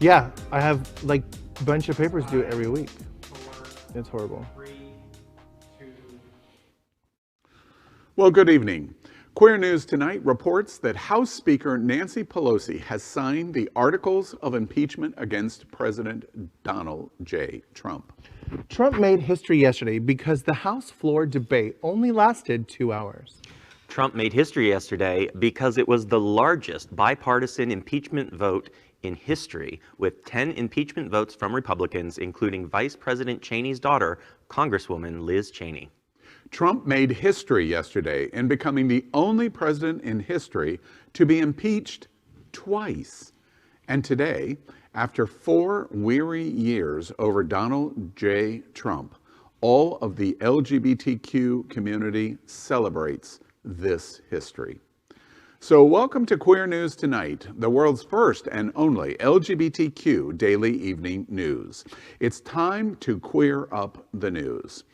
Yeah, I have like a bunch of papers due every week. It's horrible. Well, good evening. Queer News Tonight reports that House Speaker Nancy Pelosi has signed the articles of impeachment against President Donald J. Trump. Trump made history yesterday because the House floor debate only lasted 2 hours. Trump made history yesterday because it was the largest bipartisan impeachment vote in history, with 10 impeachment votes from Republicans, including Vice President Cheney's daughter, Congresswoman Liz Cheney. Trump made history yesterday in becoming the only president in history to be impeached twice. And today, after 4 weary years over Donald J. Trump, all of the LGBTQ community celebrates this history. So welcome to Queer News Tonight, the world's first and only LGBTQ daily evening news. It's time to queer up the news.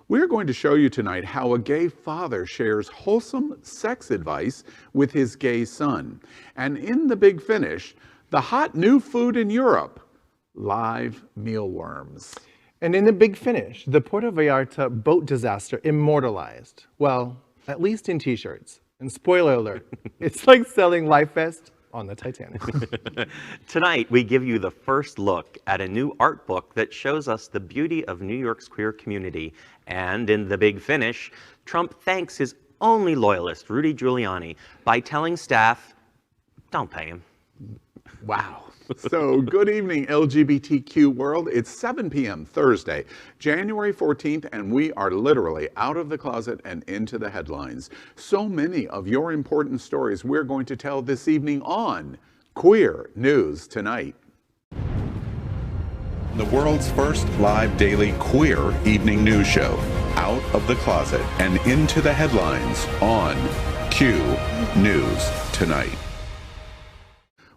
We're going to show you tonight how a gay father shares wholesome sex advice with his gay son. And in the big finish, the hot new food in Europe, live mealworms. And in the big finish, the Puerto Vallarta boat disaster immortalized. Well, at least in t-shirts. And spoiler alert, it's like selling Life Vest on the Titanic. Tonight, we give you the first look at a new art book that shows us the beauty of New York's queer community. And in the big finish, Trump thanks his only loyalist, Rudy Giuliani, by telling staff, don't pay him. Wow. So good evening, LGBTQ world. It's 7 p.m. Thursday, January 14th, and we are literally out of the closet and into the headlines. So many of your important stories we're going to tell this evening on Queer News Tonight. The world's first live daily queer evening news show, Out of the Closet and Into the Headlines on Q News Tonight.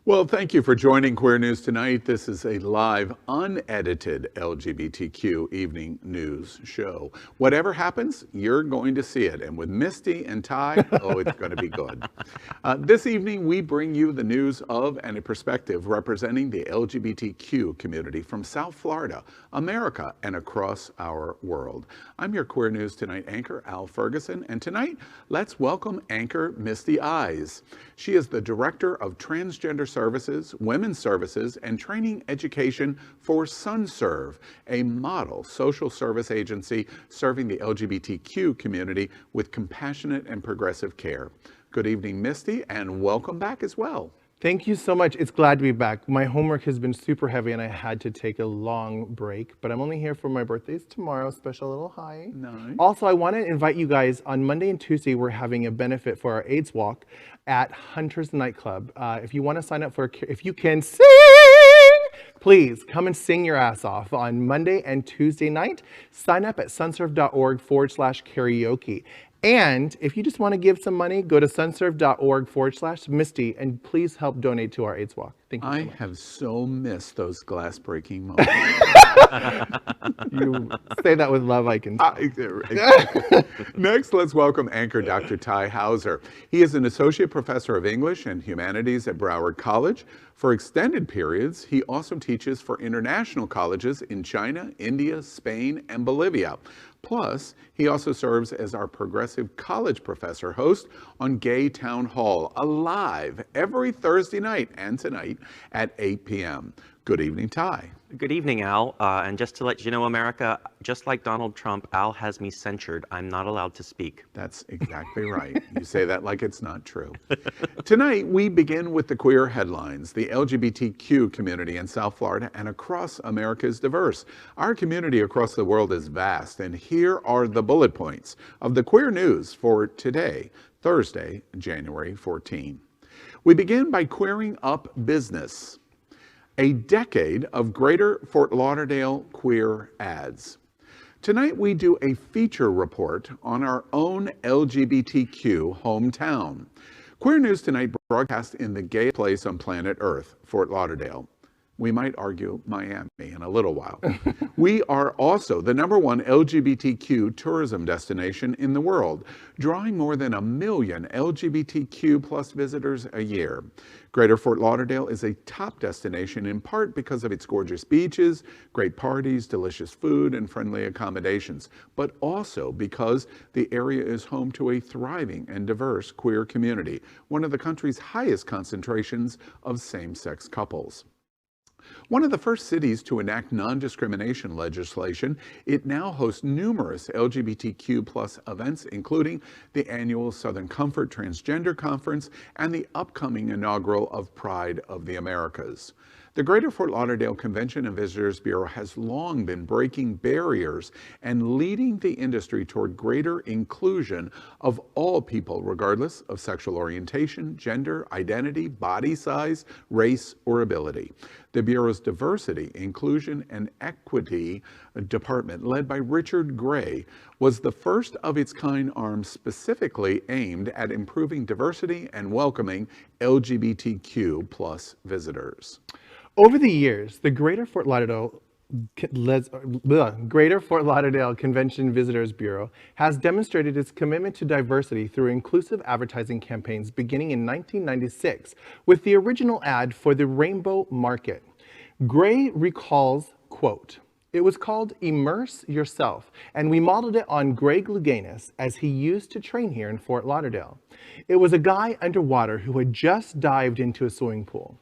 Well, thank you for joining Queer News Tonight. This is a live, unedited LGBTQ evening news show. Whatever happens, you're going to see it. And with Misty and Ty, oh, it's going to be good. This evening, we bring you the news of and a perspective representing the LGBTQ community from South Florida, America, and across our world. I'm your Queer News Tonight anchor, Al Ferguson, and tonight, let's welcome anchor Misty Eyes. She is the Director of Transgender Services, Women's Services, and Training Education for SunServe, a model social service agency serving the LGBTQ community with compassionate and progressive care. Good evening, Misty, and welcome back as well. Thank you so much. It's glad to be back. My homework has been super heavy and I had to take a long break, but I'm only here for my birthdays tomorrow. Special little hi. Nice. Also, I want to invite you guys on Monday and Tuesday. We're having a benefit for our AIDS walk at Hunter's Nightclub. If you want to sign up for, if you can sing, please come and sing your ass off on Monday and Tuesday night. Sign up at sunserve.org/karaoke. And if you just want to give some money, go to sunserve.org/Misty and please help donate to our AIDS walk. Thank you so much. I have so missed those glass-breaking moments. You say that with love, I can tell. Next, let's welcome anchor Dr. Ty Hauser. He is an associate professor of English and Humanities at Broward College. For extended periods, he also teaches for international colleges in China, India, Spain, and Bolivia. Plus, he also serves as our progressive college professor host on Gay Town Hall, live every Thursday night and tonight at 8 p.m. Good evening, Ty. Good evening, Al. And just to let you know, America, just like Donald Trump, Al has me censured. I'm not allowed to speak. That's exactly right. You say that like it's not true. Tonight, we begin with the queer headlines. The LGBTQ community in South Florida and across America is diverse. Our community across the world is vast, and here are the bullet points of the queer news for today, Thursday, January 14. We begin by queering up business. A decade of Greater Fort Lauderdale queer ads. Tonight we do a feature report on our own LGBTQ hometown. Queer News Tonight broadcast in the gayest place on planet Earth, Fort Lauderdale. We might argue Miami in a little while. We are also the #1 LGBTQ tourism destination in the world, drawing more than 1 million LGBTQ plus visitors a year. Greater Fort Lauderdale is a top destination in part because of its gorgeous beaches, great parties, delicious food, and friendly accommodations, but also because the area is home to a thriving and diverse queer community, one of the country's highest concentrations of same-sex couples. One of the first cities to enact non-discrimination legislation, it now hosts numerous LGBTQ plus events, including the annual Southern Comfort Transgender Conference and the upcoming inaugural of Pride of the Americas. The Greater Fort Lauderdale Convention and Visitors Bureau has long been breaking barriers and leading the industry toward greater inclusion of all people, regardless of sexual orientation, gender, identity, body size, race, or ability. The Bureau's Diversity, Inclusion, and Equity Department, led by Richard Gray, was the first of its kind arm specifically aimed at improving diversity and welcoming LGBTQ plus visitors. Over the years, the Greater Fort Lauderdale Convention Visitors Bureau has demonstrated its commitment to diversity through inclusive advertising campaigns beginning in 1996 with the original ad for the Rainbow Market. Gray recalls, quote, "It was called Immerse Yourself, and we modeled it on Greg Louganis as he used to train here in Fort Lauderdale. It was a guy underwater who had just dived into a swimming pool."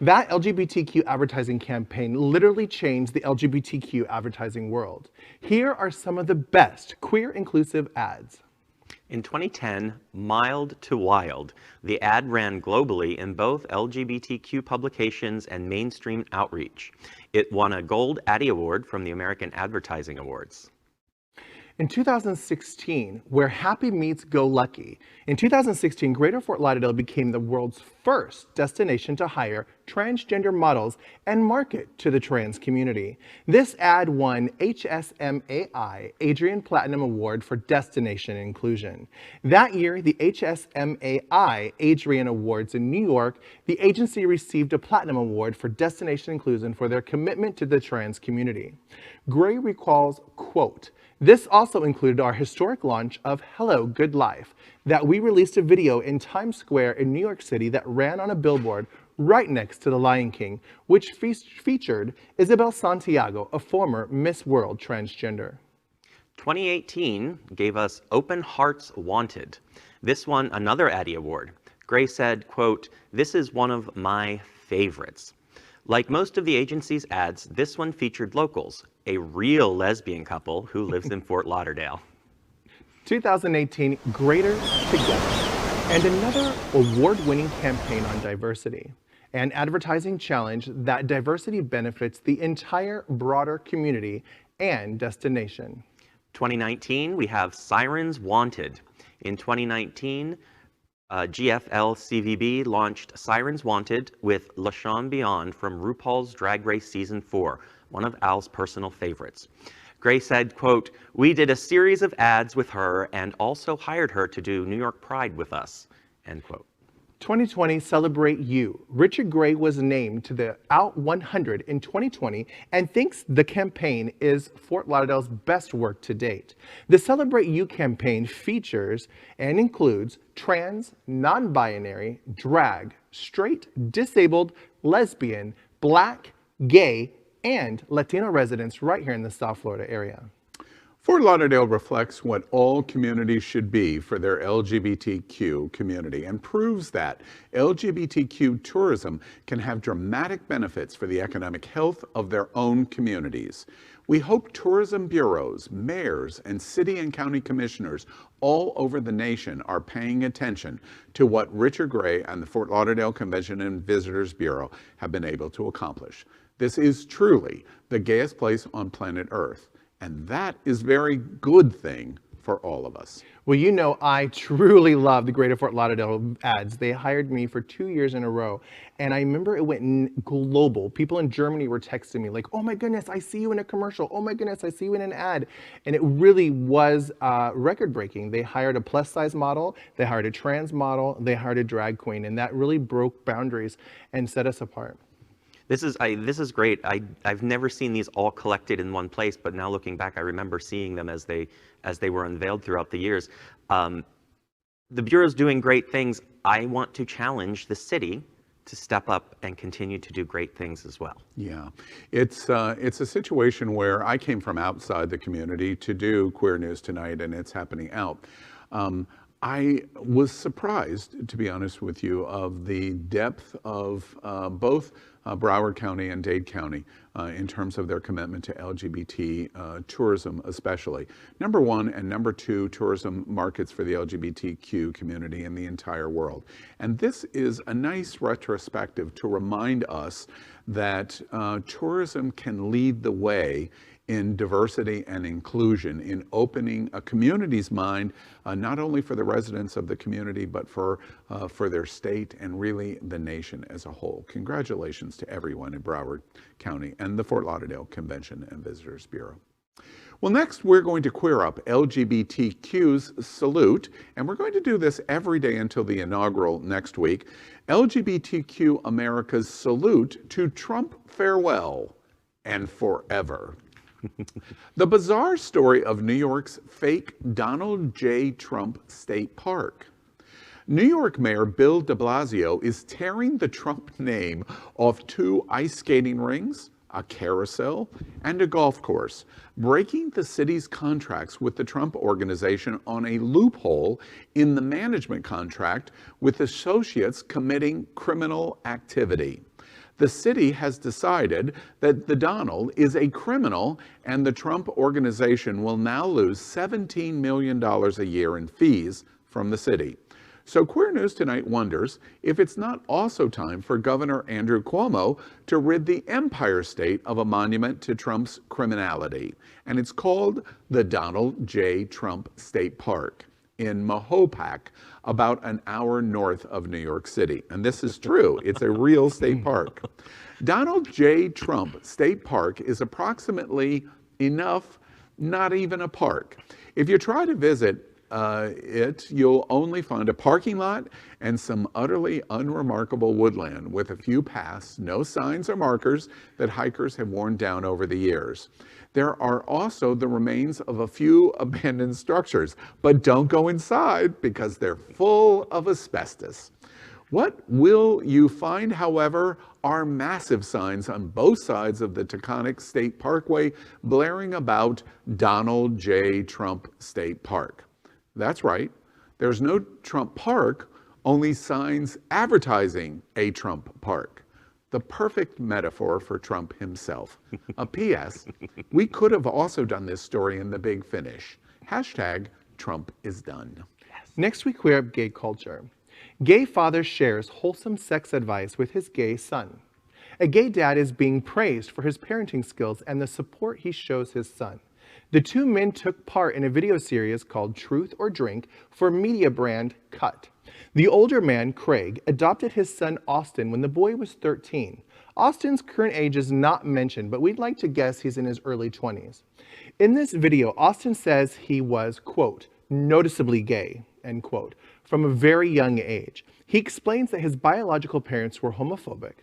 That LGBTQ advertising campaign literally changed the LGBTQ advertising world. Here are some of the best queer inclusive ads. In 2010, Mild to Wild, the ad ran globally in both LGBTQ publications and mainstream outreach. It won a Gold Addy Award from the American Advertising Awards. In 2016, where happy meets go lucky, in 2016, Greater Fort Lauderdale became the world's first destination to hire transgender models and market to the trans community. This ad won HSMAI Adrian Platinum Award for Destination Inclusion. That year, the HSMAI Adrian Awards in New York, the agency received a Platinum Award for Destination Inclusion for their commitment to the trans community. Gray recalls, quote, "This also included our historic launch of Hello Good Life, that we released a video in Times Square in New York City that ran on a billboard right next to the Lion King, which featured Isabel Santiago, a former Miss World transgender." 2018 gave us Open Hearts Wanted. This won another Addy Award. Gray said, quote, "This is one of my favorites." Like most of the agency's ads, this one featured locals, a real lesbian couple who lives in Fort Lauderdale. 2018, Greater Together, and another award-winning campaign on diversity. An advertising challenge that diversity benefits the entire broader community and destination. 2019, we have Sirens Wanted. In 2019, GFL CVB launched Sirens Wanted with LaShawn Beyond from RuPaul's Drag Race Season 4, one of Al's personal favorites. Gray said, quote, "We did a series of ads with her and also hired her to do New York Pride with us," end quote. 2020 Celebrate You. Richard Gray was named to the Out 100 in 2020 and thinks the campaign is Fort Lauderdale's best work to date. The Celebrate You campaign features and includes trans, non-binary, drag, straight, disabled, lesbian, black, gay, and Latino residents right here in the South Florida area. Fort Lauderdale reflects what all communities should be for their LGBTQ community and proves that LGBTQ tourism can have dramatic benefits for the economic health of their own communities. We hope tourism bureaus, mayors, and city and county commissioners all over the nation are paying attention to what Richard Gray and the Fort Lauderdale Convention and Visitors Bureau have been able to accomplish. This is truly the gayest place on planet Earth. And that is a very good thing for all of us. Well, you know, I truly love the Greater Fort Lauderdale ads. They hired me for 2 years in a row. And I remember it went global. People in Germany were texting me like, "Oh my goodness, I see you in a commercial. Oh my goodness, I see you in an ad." And it really was record breaking. They hired a plus size model, they hired a trans model, they hired a drag queen. And that really broke boundaries and set us apart. This is great. I've never seen these all collected in one place, but now looking back, I remember seeing them as they were unveiled throughout the years. The Bureau's doing great things. I want to challenge the city to step up and continue to do great things as well. Yeah, it's a situation where I came from outside the community to do Queer News Tonight, and it's happening out. I was surprised, to be honest with you, of the depth of both Broward County and Dade County in terms of their commitment to LGBT tourism, especially. Number one and number two tourism markets for the LGBTQ community in the entire world. And this is a nice retrospective to remind us that tourism can lead the way in diversity and inclusion, in opening a community's mind, not only for the residents of the community, but for their state and really the nation as a whole. Congratulations to everyone in Broward County and the Fort Lauderdale Convention and Visitors Bureau. Well, next we're going to queer up LGBTQ's salute, and we're going to do this every day until the inaugural next week. LGBTQ America's salute to Trump farewell and forever. The bizarre story of New York's fake Donald J. Trump State Park. New York Mayor Bill de Blasio is tearing the Trump name off 2 ice skating rings, a carousel, and a golf course, breaking the city's contracts with the Trump Organization on a loophole in the management contract with associates committing criminal activity. The city has decided that the Donald is a criminal, and the Trump Organization will now lose $17 million a year in fees from the city. So Queer News Tonight wonders if it's not also time for Governor Andrew Cuomo to rid the Empire State of a monument to Trump's criminality. And it's called the Donald J. Trump State Park in Mahopac, about an hour north of New York City. And this is true. It's a real state park. Donald J. Trump State Park is approximately enough, not even a park. If you try to visit you'll only find a parking lot and some utterly unremarkable woodland with a few paths, no signs or markers that hikers have worn down over the years. There are also the remains of a few abandoned structures, but don't go inside because they're full of asbestos. What will you find, however, are massive signs on both sides of the Taconic State Parkway blaring about Donald J. Trump State Park. That's right, there's no Trump Park, only signs advertising a Trump Park. The perfect metaphor for Trump himself. A P.S. We could have also done this story in The Big Finish. Hashtag Trump is done. Next we queer up gay culture. Gay father shares wholesome sex advice with his gay son. A gay dad is being praised for his parenting skills and the support he shows his son. The 2 men took part in a video series called Truth or Drink for media brand Cut. The older man, Craig, adopted his son Austin when the boy was 13. Austin's current age is not mentioned, but we'd like to guess he's in his early 20s. In this video, Austin says he was, quote, noticeably gay, end quote, from a very young age. He explains that his biological parents were homophobic.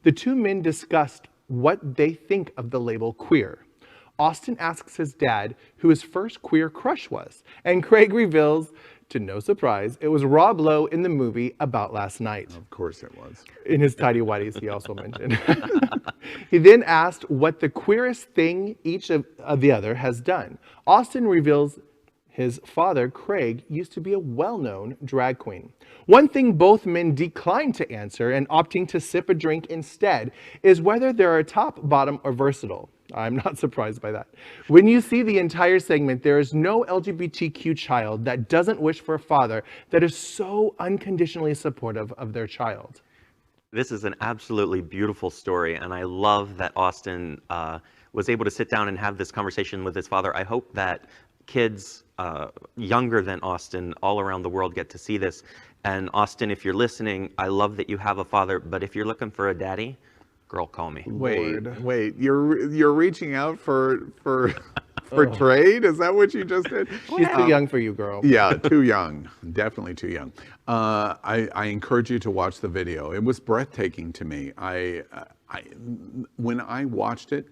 The 2 men discussed what they think of the label queer. Austin asks his dad who his first queer crush was, and Craig reveals, to no surprise, it was Rob Lowe in the movie About Last Night. Of course it was. In his tidy whities, he also mentioned. He then asked what the queerest thing each of the other has done. Austin reveals his father, Craig, used to be a well-known drag queen. One thing both men declined to answer, and opting to sip a drink instead, is whether they're top, bottom, or versatile. I'm not surprised by that. When you see the entire segment, there is no LGBTQ child that doesn't wish for a father that is so unconditionally supportive of their child. This is an absolutely beautiful story, and I love that Austin was able to sit down and have this conversation with his father. I hope that kids younger than Austin all around the world get to see this. And Austin, if you're listening, I love that you have a father, but if you're looking for a daddy, girl, call me. Wait, you're reaching out for trade? Is that what you just did? She's too young for you, girl. Yeah, too young. Definitely too young. I encourage you to watch the video. It was breathtaking to me. when I watched it,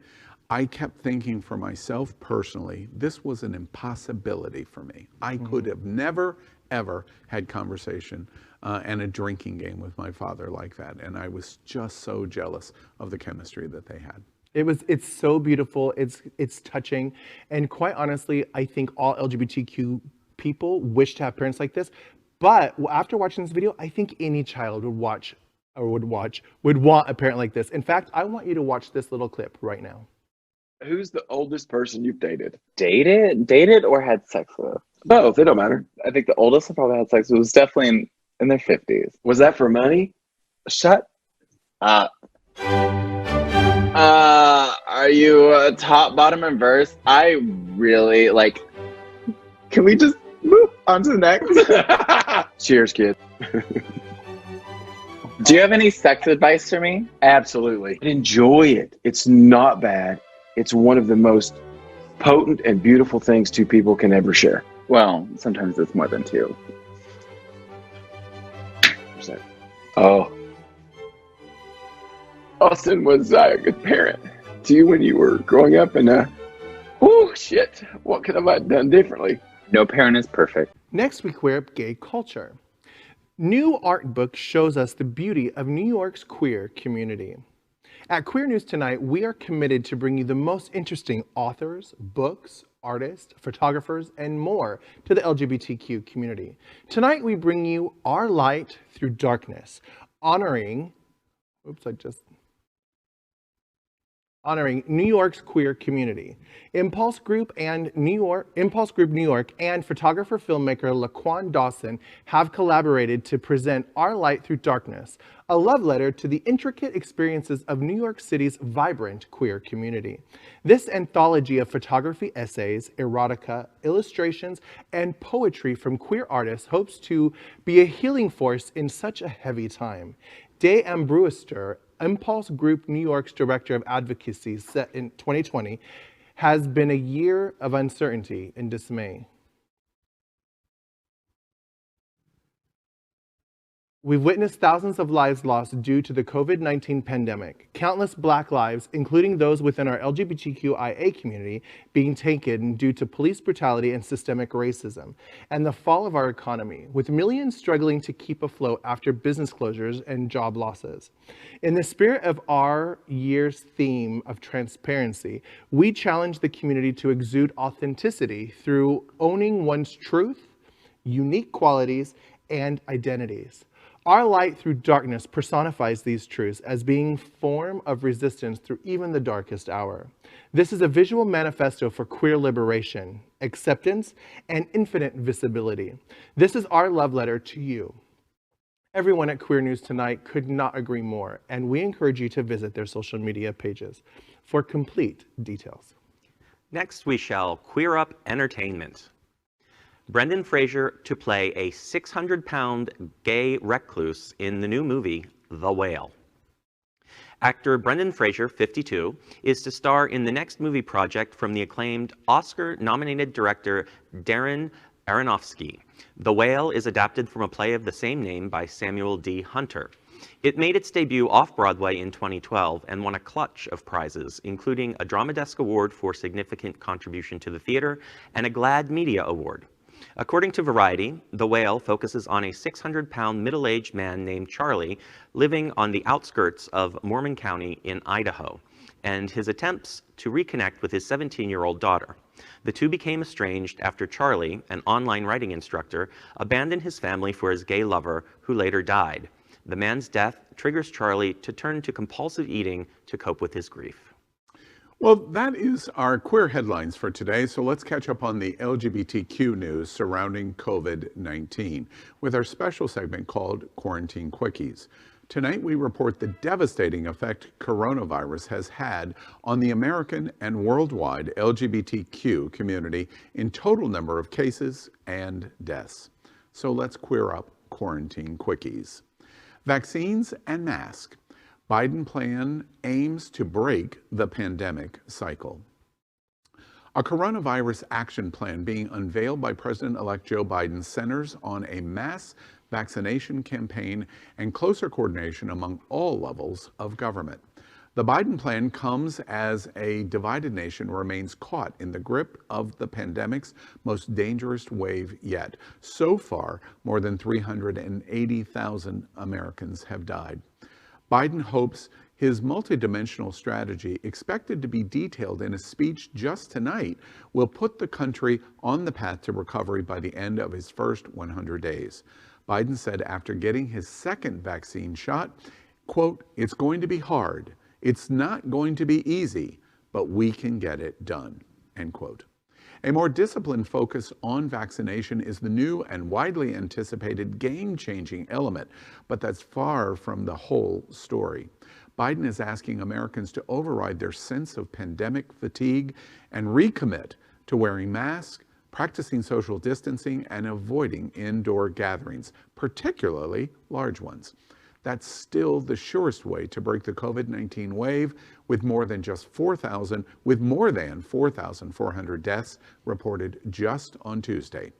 I kept thinking for myself personally, this was an impossibility for me. I could have never, ever had conversation and a drinking game with my father like that. And I was just so jealous of the chemistry that they had. It's so beautiful, it's touching, and quite honestly, I think all LGBTQ people wish to have parents like this, but after watching this video, I think any child would want a parent like this. In fact, I want you to watch this little clip right now. Who's the oldest person you've dated? Dated or had sex with? Both, it don't matter. I think the oldest I probably had sex with was definitely in their 50s. Was that for money? Shut up. Are you top, bottom, and verse? I really like. Can we just move on to the next? Cheers, kid. Do you have any sex advice for me? Absolutely. Enjoy it. It's not bad. It's one of the most potent and beautiful things two people can ever share. Well, sometimes it's more than two. Oh. Austin was a good parent to you when you were growing up, and oh shit, what could have I done differently? No parent is perfect. Next, we queer up gay culture. New art book shows us the beauty of New York's queer community. At Queer News Tonight, we are committed to bring you the most interesting authors, books, artists, photographers, and more to the LGBTQ community. Tonight, we bring you Our Light Through Darkness, honoring New York's queer community. Impulse Group New York and photographer filmmaker Laquan Dawson have collaborated to present Our Light Through Darkness, a love letter to the intricate experiences of New York City's vibrant queer community. This anthology of photography essays, erotica, illustrations, and poetry from queer artists hopes to be a healing force in such a heavy time. Day Ambruster, Impulse Group New York's Director of Advocacy, set in 2020, has been a year of uncertainty and dismay. We've witnessed thousands of lives lost due to the COVID-19 pandemic, countless Black lives, including those within our LGBTQIA community, being taken due to police brutality and systemic racism, and the fall of our economy, with millions struggling to keep afloat after business closures and job losses. In the spirit of our year's theme of transparency, we challenge the community to exude authenticity through owning one's truth, unique qualities, and identities. Our Light Through Darkness personifies these truths as being form of resistance through even the darkest hour. This is a visual manifesto for queer liberation, acceptance, and infinite visibility. This is our love letter to you. Everyone at Queer News Tonight could not agree more, and we encourage you to visit their social media pages for complete details. Next, we shall queer up entertainment. Brendan Fraser to play a 600-pound gay recluse in the new movie, The Whale. Actor Brendan Fraser, 52, is to star in the next movie project from the acclaimed Oscar-nominated director Darren Aronofsky. The Whale is adapted from a play of the same name by Samuel D. Hunter. It made its debut off-Broadway in 2012 and won a clutch of prizes, including a Drama Desk Award for significant contribution to the theater and a GLAAD Media Award. According to Variety, The Whale focuses on a 600-pound middle-aged man named Charlie living on the outskirts of Mormon County in Idaho, and his attempts to reconnect with his 17-year-old daughter. The two became estranged after Charlie, an online writing instructor, abandoned his family for his gay lover, who later died. The man's death triggers Charlie to turn to compulsive eating to cope with his grief. Well, that is our queer headlines for today, so let's catch up on the LGBTQ news surrounding COVID-19 with our special segment called Quarantine Quickies. Tonight, we report the devastating effect coronavirus has had on the American and worldwide LGBTQ community in total number of cases and deaths. So let's queer up Quarantine Quickies. Vaccines and masks. Biden plan aims to break the pandemic cycle. A coronavirus action plan being unveiled by President-elect Joe Biden centers on a mass vaccination campaign and closer coordination among all levels of government. The Biden plan comes as a divided nation remains caught in the grip of the pandemic's most dangerous wave yet. So far, more than 380,000 Americans have died. Biden hopes his multidimensional strategy, expected to be detailed in a speech just tonight, will put the country on the path to recovery by the end of his first 100 days. Biden said after getting his second vaccine shot, quote, "It's going to be hard. It's not going to be easy, but we can get it done," end quote. A more disciplined focus on vaccination is the new and widely anticipated game-changing element, but that's far from the whole story. Biden is asking Americans to override their sense of pandemic fatigue and recommit to wearing masks, practicing social distancing, and avoiding indoor gatherings, particularly large ones. That's still the surest way to break the COVID-19 wave, with more than 4,400 deaths reported just on Tuesday.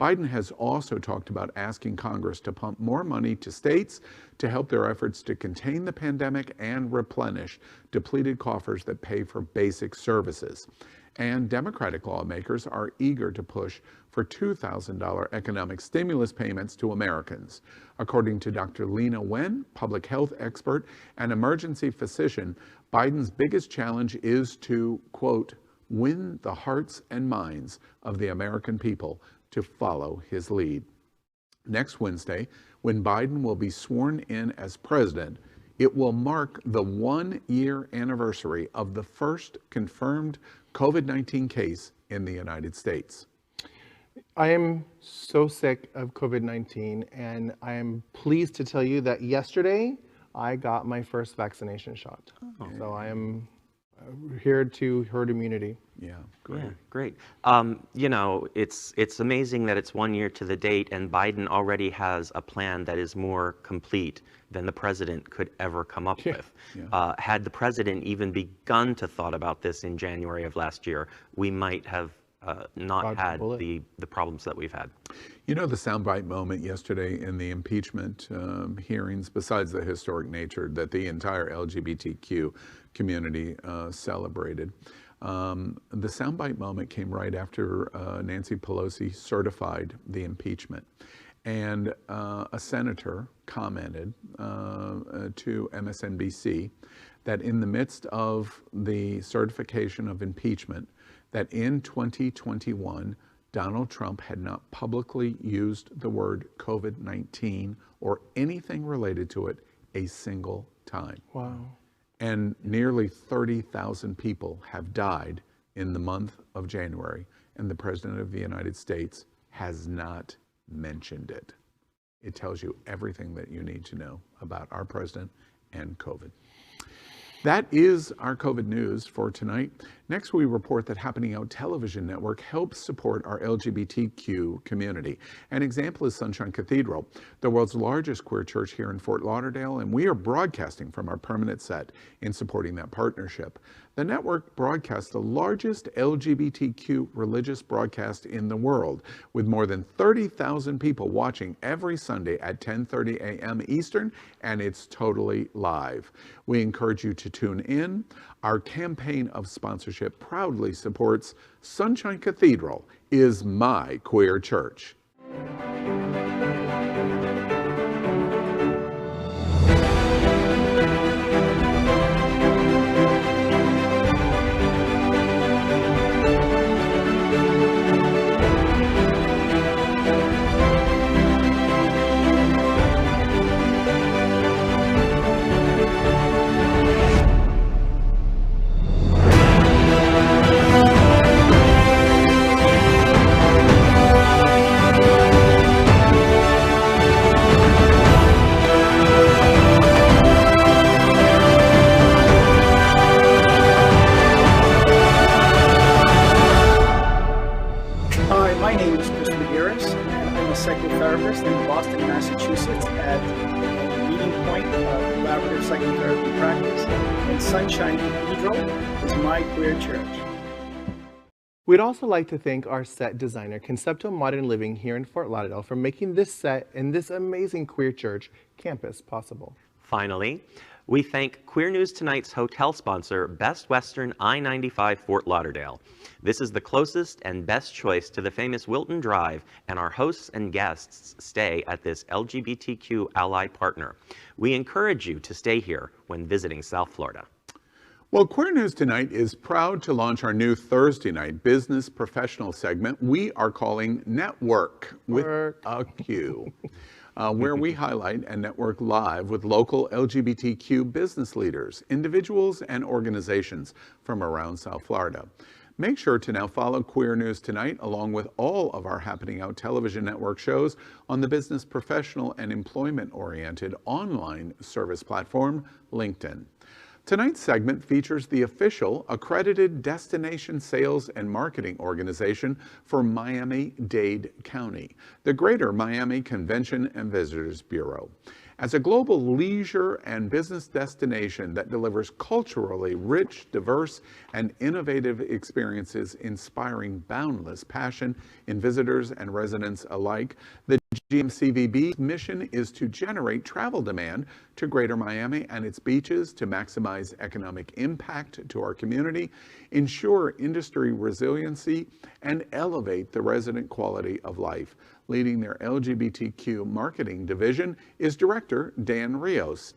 Biden has also talked about asking Congress to pump more money to states to help their efforts to contain the pandemic and replenish depleted coffers that pay for basic services. And Democratic lawmakers are eager to push for $2,000 economic stimulus payments to Americans. According to Dr. Lena Wen, public health expert and emergency physician, Biden's biggest challenge is to, quote, "win the hearts and minds of the American people to follow his lead." Next Wednesday, when Biden will be sworn in as president, it will mark the 1-year anniversary of the first confirmed COVID-19 case in the United States. I am so sick of COVID-19, and I am pleased to tell you that yesterday I got my first vaccination shot. So I am here to herd immunity. Yeah, great. Yeah, great. You know, it's amazing that it's 1 year to the date, and Biden already has a plan that is more complete than the president could ever come up with. Yeah. Had the president even begun to thought about this in January of last year, we might have not had the problems that we've had. You know, the soundbite moment yesterday in the impeachment hearings, besides the historic nature that the entire LGBTQ community celebrated, the soundbite moment came right after Nancy Pelosi certified the impeachment. And a senator commented to MSNBC that in the midst of the certification of impeachment, that in 2021, Donald Trump had not publicly used the word COVID-19 or anything related to it a single time. Wow. And nearly 30,000 people have died in the month of January, and the President of the United States has not mentioned it. It tells you everything that you need to know about our president and COVID. That is our COVID news for tonight. Next, we report that Happening Out Television Network helps support our LGBTQ community. An example is Sunshine Cathedral, the world's largest queer church here in Fort Lauderdale, and we are broadcasting from our permanent set in supporting that partnership. The network broadcasts the largest LGBTQ religious broadcast in the world, with more than 30,000 people watching every Sunday at 10:30 a.m. Eastern, and it's totally live. We encourage you to tune in. Our campaign of sponsorship proudly supports Sunshine Cathedral is my queer church. Psychotherapist in Boston, Massachusetts at Meeting Point Collaborative Psychotherapy Practice, and Sunshine Cathedral is my queer church. We'd also like to thank our set designer, Conceptual Modern Living here in Fort Lauderdale, for making this set and this amazing queer church campus possible. Finally, We thank Queer News Tonight's hotel sponsor, Best Western I-95 Fort Lauderdale. This is the closest and best choice to the famous Wilton Drive, and our hosts and guests stay at this LGBTQ ally partner. We encourage you to stay here when visiting South Florida. Well, Queer News Tonight is proud to launch our new Thursday night business professional segment we are calling NetWerQ with a Q, where we highlight and network live with local LGBTQ business leaders, individuals, and organizations from around South Florida. Make sure to now follow Queer News Tonight along with all of our Happening Out television network shows on the business professional and employment-oriented online service platform, LinkedIn. Tonight's segment features the official accredited destination sales and marketing organization for Miami-Dade County, the Greater Miami Convention and Visitors Bureau. As a global leisure and business destination that delivers culturally rich, diverse, and innovative experiences inspiring boundless passion in visitors and residents alike, the GMCVB's mission is to generate travel demand to Greater Miami and its beaches to maximize economic impact to our community, ensure industry resiliency, and elevate the resident quality of life. Leading their LGBTQ marketing division is Director Dan Rios.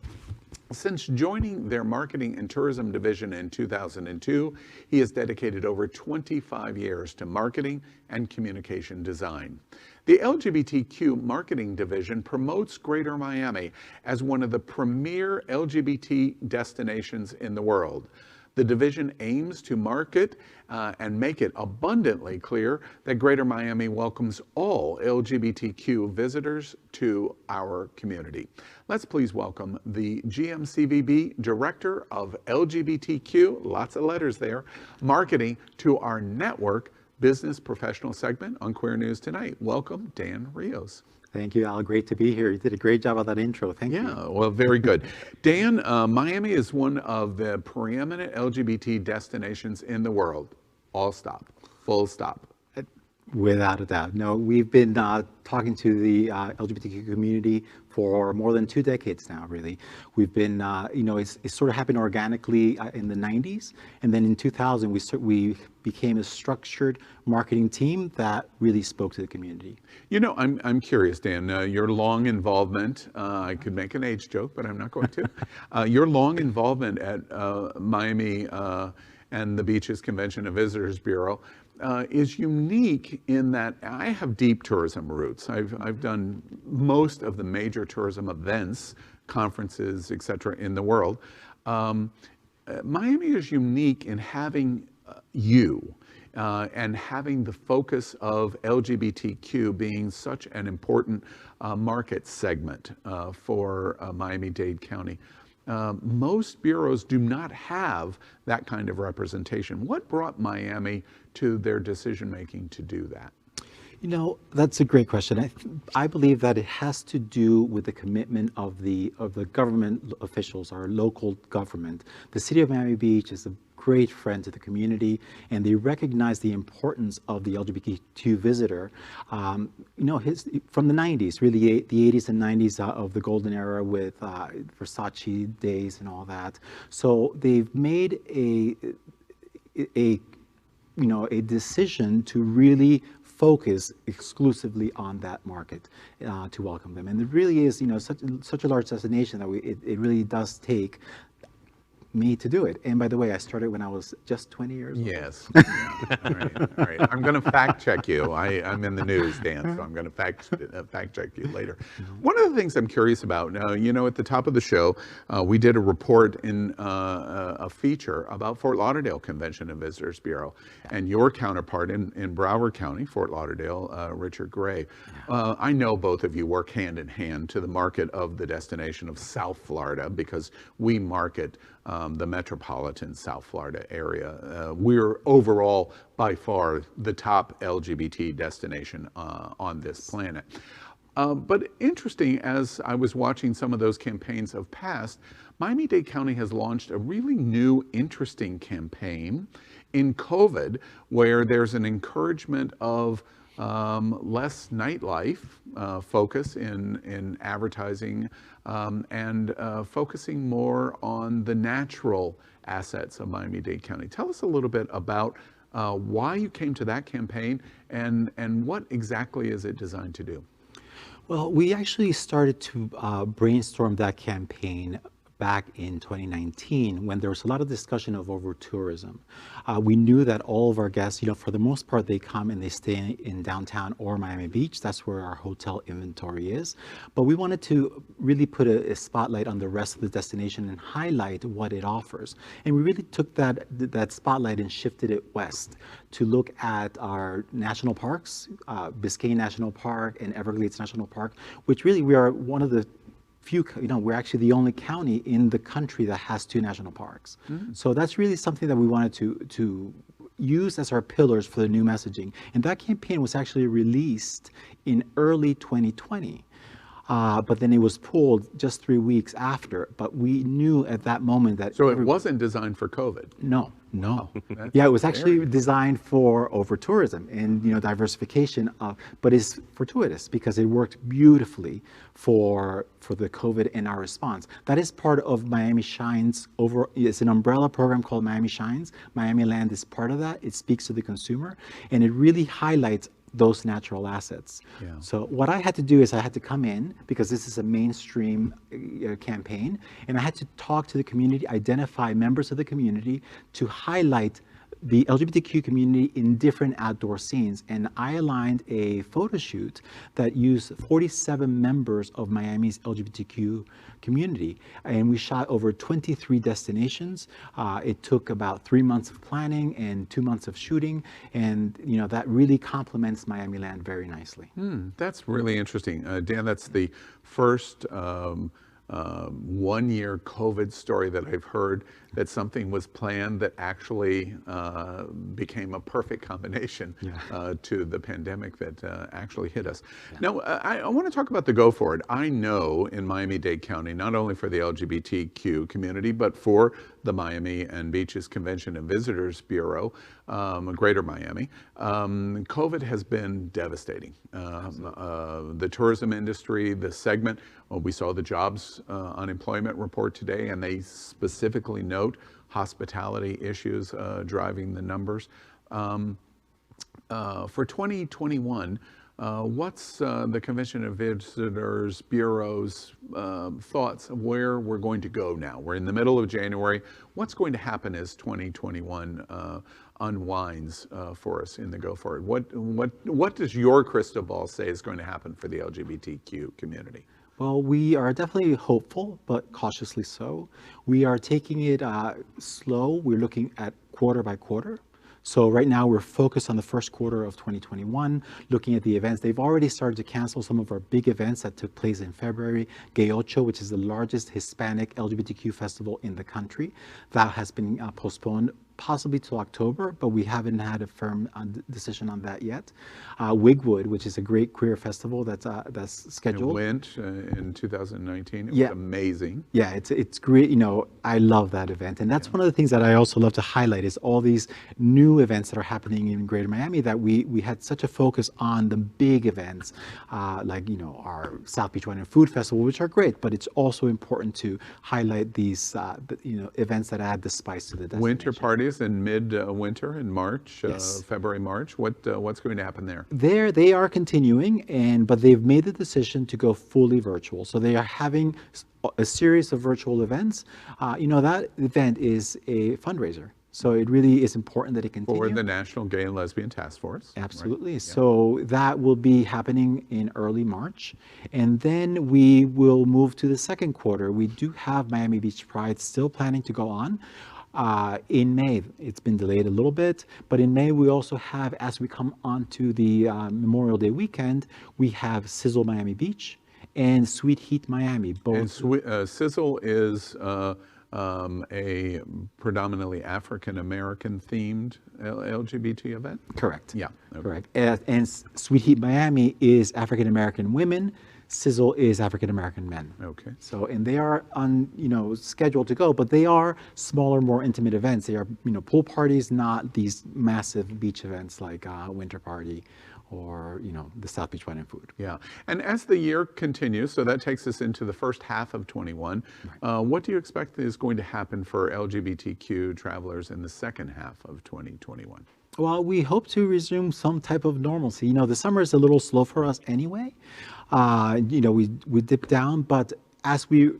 Since joining their marketing and tourism division in 2002, he has dedicated over 25 years to marketing and communication design. The LGBTQ marketing division promotes Greater Miami as one of the premier LGBT destinations in the world. The division aims to market and make it abundantly clear that Greater Miami welcomes all LGBTQ visitors to our community. Let's please welcome the GMCVB Director of LGBTQ, lots of letters there, marketing to our NetWerQ business professional segment on Queer News Tonight. Welcome, Dan Rios. Thank you, Al. Great to be here. You did a great job on that intro. Thank you. Yeah, well, very good. Dan, Miami is one of the preeminent LGBT destinations in the world. All stop. Full stop. Without a doubt. No, we've been talking to the LGBTQ community for more than 2 decades now, really. We've been, it sort of happened organically in the 90s. And then in 2000, we became a structured marketing team that really spoke to the community. You know, I'm curious, Dan, your long involvement, I could make an age joke, but I'm not going to. Your long involvement at Miami and the Beaches Convention and Visitors Bureau is unique in that I have deep tourism roots. I've done most of the major tourism events, conferences, et cetera, in the world. Miami is unique in having you and having the focus of LGBTQ being such an important market segment for Miami-Dade County. Most bureaus do not have that kind of representation. What brought Miami to their decision-making to do that? You know, that's a great question. I believe that it has to do with the commitment of the government officials, our local government. The city of Miami Beach is a great friend to the community, and they recognize the importance of the LGBTQ visitor. From the 90s, really the 80s and 90s of the golden era with Versace days and all that. So they've made a decision to really focus exclusively on that market to welcome them. And it really is, such a large destination that it really does take me to do it. And by the way, I started when I was just 20 years old. Yes. All right. I'm going to fact check you. I'm in the news, Dan, so I'm going to fact check you later. One of the things I'm curious about, at the top of the show, we did a report in a feature about Fort Lauderdale Convention and Visitors Bureau, and your counterpart in Broward County, Fort Lauderdale, Richard Gray. I know both of you work hand in hand to the market of the destination of South Florida because we market the metropolitan South Florida area. We're overall by far the top LGBT destination on this planet. But interesting, as I was watching some of those campaigns of past, Miami-Dade County has launched a really new, interesting campaign in COVID where there's an encouragement of less nightlife focus in advertising, and focusing more on the natural assets of Miami-Dade County. Tell us a little bit about why you came to that campaign and what exactly is it designed to do? Well, we actually started to brainstorm that campaign back in 2019 when there was a lot of discussion of over-tourism. We knew that all of our guests, for the most part, they come and they stay in downtown or Miami Beach. That's where our hotel inventory is. But we wanted to really put a spotlight on the rest of the destination and highlight what it offers. And we really took that spotlight and shifted it west to look at our national parks, Biscayne National Park and Everglades National Park, which really we are one of the few, we're actually the only county in the country that has 2 national parks. So that's really something that we wanted to use as our pillars for the new messaging. And that campaign was actually released in early 2020. But then it was pulled just 3 weeks after. But we knew at that moment that... So it wasn't designed for COVID? No. Yeah, it was actually designed for over-tourism and, diversification, but it's fortuitous because it worked beautifully for the COVID and our response. That is part of Miami Shines it's an umbrella program called Miami Shines. Miami Land is part of that. It speaks to the consumer and it really highlights those natural assets. Yeah. So what I had to do is I had to come in, because this is a mainstream campaign, and I had to talk to the community, identify members of the community to highlight the LGBTQ community in different outdoor scenes. And I aligned a photo shoot that used 47 members of Miami's LGBTQ community. And we shot over 23 destinations. It took about 3 months of planning and 2 months of shooting. And that really complements Miami Land very nicely. That's really interesting. Dan, that's the first 1-year COVID story that I've heard that something was planned that actually became a perfect combination to the pandemic that actually hit us. Now, I want to talk about the go forward. I know in Miami-Dade County, not only for the LGBTQ community, but for the Miami and Beaches Convention and Visitors Bureau, Greater Miami, COVID has been devastating. The tourism industry, the segment, we saw the jobs unemployment report today, and they specifically note hospitality issues driving the numbers. For 2021, what's the Convention and Visitors Bureau's thoughts of where we're going to go now? We're in the middle of January. What's going to happen as 2021 unwinds for us in the go forward? What does your crystal ball say is going to happen for the LGBTQ community? Well, we are definitely hopeful, but cautiously so. We are taking it slow. We're looking at quarter by quarter. So right now we're focused on the first quarter of 2021, looking at the events. They've already started to cancel some of our big events that took place in February. Gay Ocho, which is the largest Hispanic LGBTQ festival in the country, that has been postponed possibly till October, but we haven't had a firm decision on that yet. Wigwood, which is a great queer festival that's scheduled. It went in 2019. It was amazing. Yeah, it's great. I love that event, and that's one of the things that I also love to highlight is all these new events that are happening in Greater Miami. That we had such a focus on the big events, like our South Beach Wine and Food Festival, which are great, but it's also important to highlight these events that add the spice to the destination. Winter parties in mid-winter in March, February, March. What's going to happen there? They are continuing, but they've made the decision to go fully virtual. So they are having a series of virtual events. That event is a fundraiser. So it really is important that it continue. For the National Gay and Lesbian Task Force. Absolutely. Right? So that will be happening in early March. And then we will move to the second quarter. We do have Miami Beach Pride still planning to go on. In May, it's been delayed a little bit, but in May we also have, as we come onto the Memorial Day weekend, we have Sizzle Miami Beach and Sweet Heat Miami. Both. And Sizzle is a predominantly African-American themed LGBT event? Correct. Yeah. Okay. Correct. And Sweet Heat Miami is African-American women. Sizzle is African-American men. Okay. So, and they are on, scheduled to go, but they are smaller, more intimate events. They are, pool parties, not these massive beach events like Winter Party or the South Beach Wine and Food. Yeah, and as the year continues, so that takes us into the first half of 21. What do you expect is going to happen for LGBTQ travelers in the second half of 2021? Well, we hope to resume some type of normalcy. The summer is a little slow for us anyway. We dip down, but as we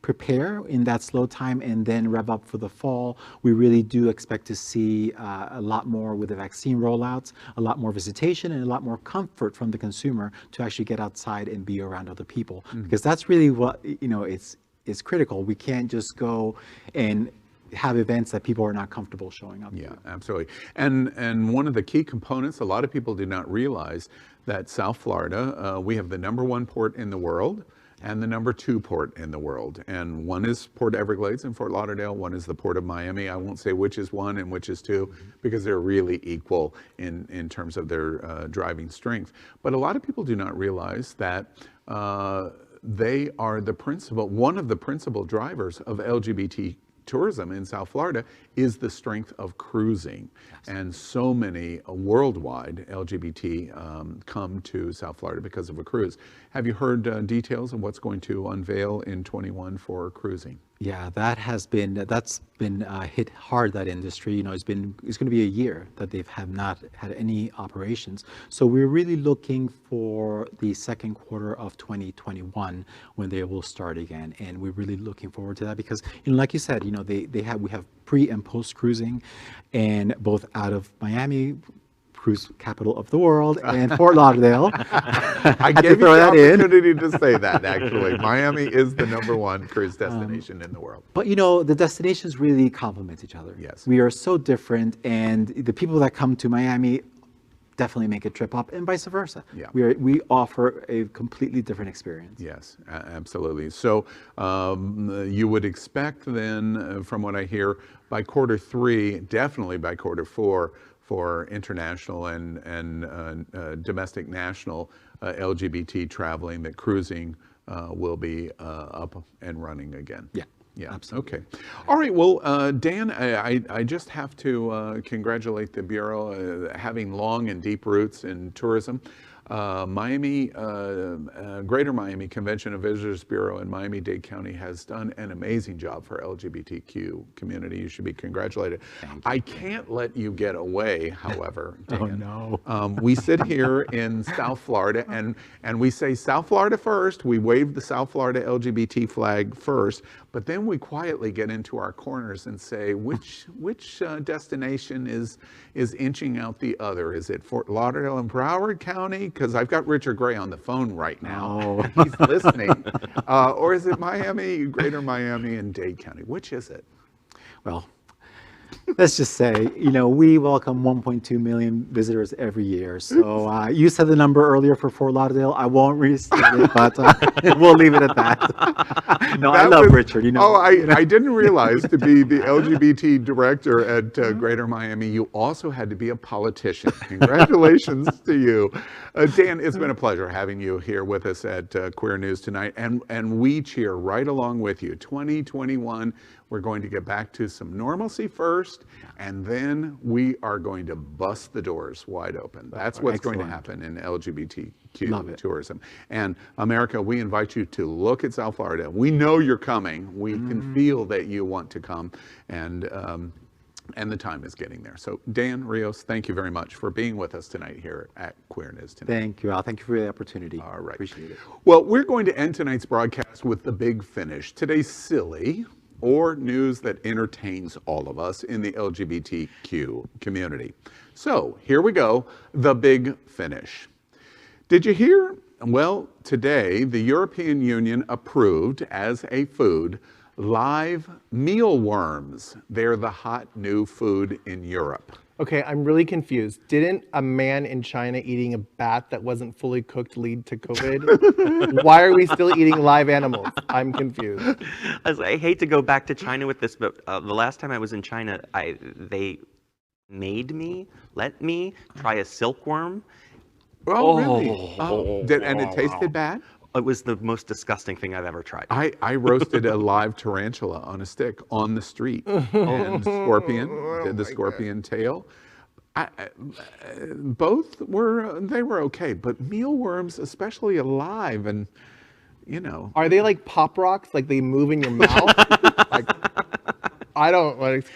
prepare in that slow time and then rev up for the fall, we really do expect to see a lot more with the vaccine rollouts, a lot more visitation, and a lot more comfort from the consumer to actually get outside and be around other people. Because that's really what, it's critical. We can't just go and have events that people are not comfortable showing up Yeah, to. absolutely. And one of the key components, a lot of people do not realize that South Florida, we have the #1 port in the world and the #2 port in the world. And one is Port Everglades in Fort Lauderdale, one is the Port of Miami. I won't say which is one and which is two, because they're really equal in terms of their driving strength. But a lot of people do not realize that they are one of the principal drivers of LGBT tourism in South Florida is the strength of cruising. And so many worldwide LGBT come to South Florida because of a cruise. Have you heard details of what's going to unveil in 21 for cruising? Yeah, that's been hit hard, that industry. It's going to be a year that they have not had any operations. So we're really looking for the second quarter of 2021 when they will start again, and we're really looking forward to that because, like you said, we have pre and post cruising, and both out of Miami, cruise capital of the world, and Fort Lauderdale. I gave you the opportunity to say that, actually. Miami is the #1 cruise destination in the world. But the destinations really complement each other. Yes. We are so different, and the people that come to Miami definitely make a trip up, and vice versa. Yeah. We offer a completely different experience. Yes, absolutely. So you would expect then, from what I hear, by quarter 3, definitely by quarter 4, for international and domestic national LGBT traveling, that cruising will be up and running again. Yeah. Yeah, absolutely. Okay. All right, well, Dan, I just have to congratulate the Bureau, having long and deep roots in tourism. Miami, Greater Miami Convention and Visitors Bureau in Miami-Dade County has done an amazing job for LGBTQ community. You should be congratulated. I can't let you get away, however, Dan. Oh, no. We sit here in South Florida and we say South Florida first. We wave the South Florida LGBT flag first, but then we quietly get into our corners and say, which destination is inching out the other? Is it Fort Lauderdale and Broward County? Because I've got Richard Gray on the phone right now. Oh. He's listening. Or is it Miami, Greater Miami, and Dade County? Which is it? Well, let's just say, we welcome 1.2 million visitors every year. So you said the number earlier for Fort Lauderdale. I won't restate it, but we'll leave it at that. No, I love Richard. I didn't realize to be the LGBT director at Greater Miami, you also had to be a politician. Congratulations to you. Dan, it's been a pleasure having you here with us at Queer News tonight. And we cheer right along with you. 2021. We're going to get back to some normalcy first, and then we are going to bust the doors wide open. That's what's going to happen in LGBTQ tourism. And America, we invite you to look at South Florida. We know you're coming. We can feel that you want to come, and the time is getting there. So Dan, Rios, thank you very much for being with us tonight here at Queer News tonight. Thank you, Al. Thank you for the opportunity. All right. Appreciate it. Well, we're going to end tonight's broadcast with the big finish. Today's silly, or news that entertains all of us in the LGBTQ community. So here we go, the big finish. Did you hear? Well, today the European Union approved as a food live mealworms. They're the hot new food in Europe. Okay, I'm really confused. Didn't a man in China eating a bat that wasn't fully cooked lead to COVID? Why are we still eating live animals? I'm confused. I hate to go back to China with this, but the last time I was in China, they let me try a silkworm. Oh, really? And it tasted bad? It was the most disgusting thing I've ever tried. I roasted a live tarantula on a stick on the street, and did the scorpion tail. Both were okay, but mealworms, especially alive, and Are they like pop rocks? Like they move in your mouth? Like, I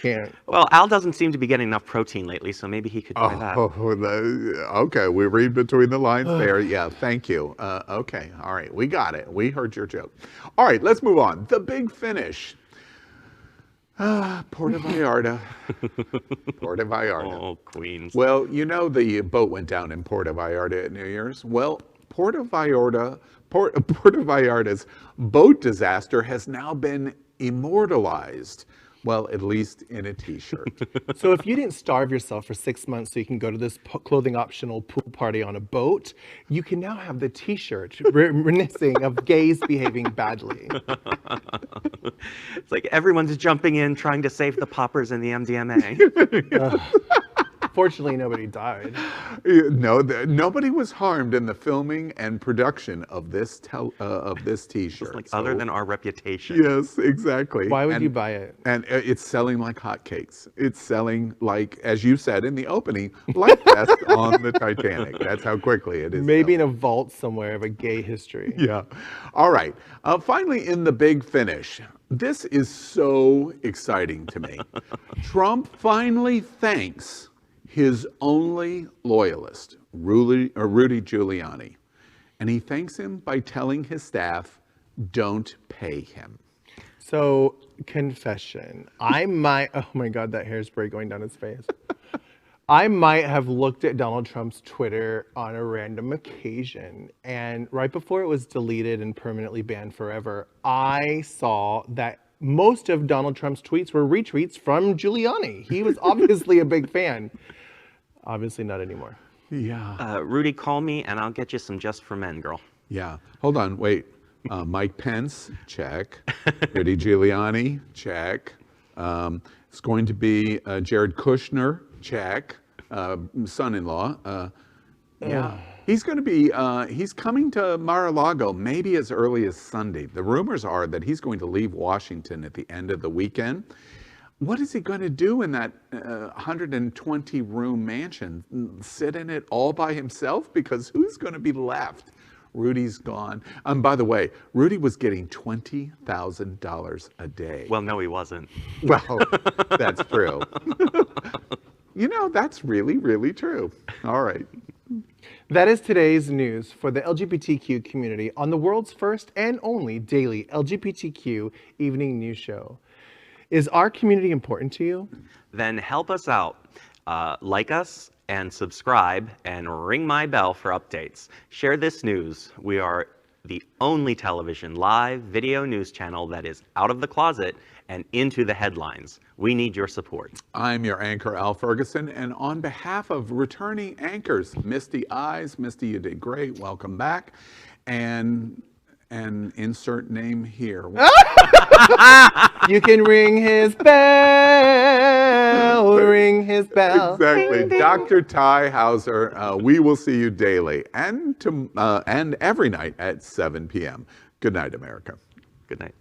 can't. Well, Al doesn't seem to be getting enough protein lately, so maybe he could try that. Okay, we read between the lines there. Yeah, thank you. Okay, all right, we got it. We heard your joke. All right, let's move on. The big finish. Puerto Vallarta. Puerto Vallarta. Oh, Queens. Well, the boat went down in Puerto Vallarta at New Year's. Well, Puerto Vallarta's boat disaster has now been immortalized. Well, at least in a t-shirt. So if you didn't starve yourself for 6 months so you can go to this clothing optional pool party on a boat, you can now have the t-shirt reminiscing of gays behaving badly. It's like everyone's jumping in trying to save the poppers and the MDMA. Fortunately, nobody died. No, nobody was harmed in the filming and production of this t-shirt. Like other than our reputation. Yes, exactly. Why would you buy it? And it's selling like hotcakes. It's selling like, as you said in the opening, like best on the Titanic. That's how quickly it is. Maybe selling. in a vault somewhere of a gay history. Yeah. All right. Finally, in the big finish. This is so exciting to me. Trump finally thanks his only loyalist, Rudy Giuliani. And he thanks him by telling his staff, don't pay him. So, confession. Oh my God, that hairspray going down his face. I might have looked at Donald Trump's Twitter on a random occasion, and right before it was deleted and permanently banned forever, I saw that most of Donald Trump's tweets were retweets from Giuliani. He was obviously a big fan. Obviously not anymore. Yeah. Rudy, call me and I'll get you some Just for Men, girl. Yeah. Hold on. Wait. Mike Pence, check. Rudy Giuliani, check. It's going to be Jared Kushner, check. Son-in-law. Yeah. He's going to be, he's coming to Mar-a-Lago maybe as early as Sunday. The rumors are that he's going to leave Washington at the end of the weekend. What is he going to do in that 120-room mansion? Sit in it all by himself? Because who's going to be left? Rudy's gone. By the way, Rudy was getting $20,000 a day. Well, no, he wasn't. Well, that's true. That's really, really true. All right. That is today's news for the LGBTQ community on the world's first and only daily LGBTQ evening news show. Is our community important to you? Then help us out. Like us and subscribe and ring my bell for updates. Share this news. We are the only television live video news channel that is out of the closet and into the headlines. We need your support. I'm your anchor, Al Ferguson, and on behalf of returning anchors, Misty Eyes, Misty, you did great. Welcome back. And insert name here. You can ring his bell, ring his bell. Exactly. Ding, ding. Dr. Ty Hauser, we will see you daily and every night at 7 p.m. Good night, America. Good night.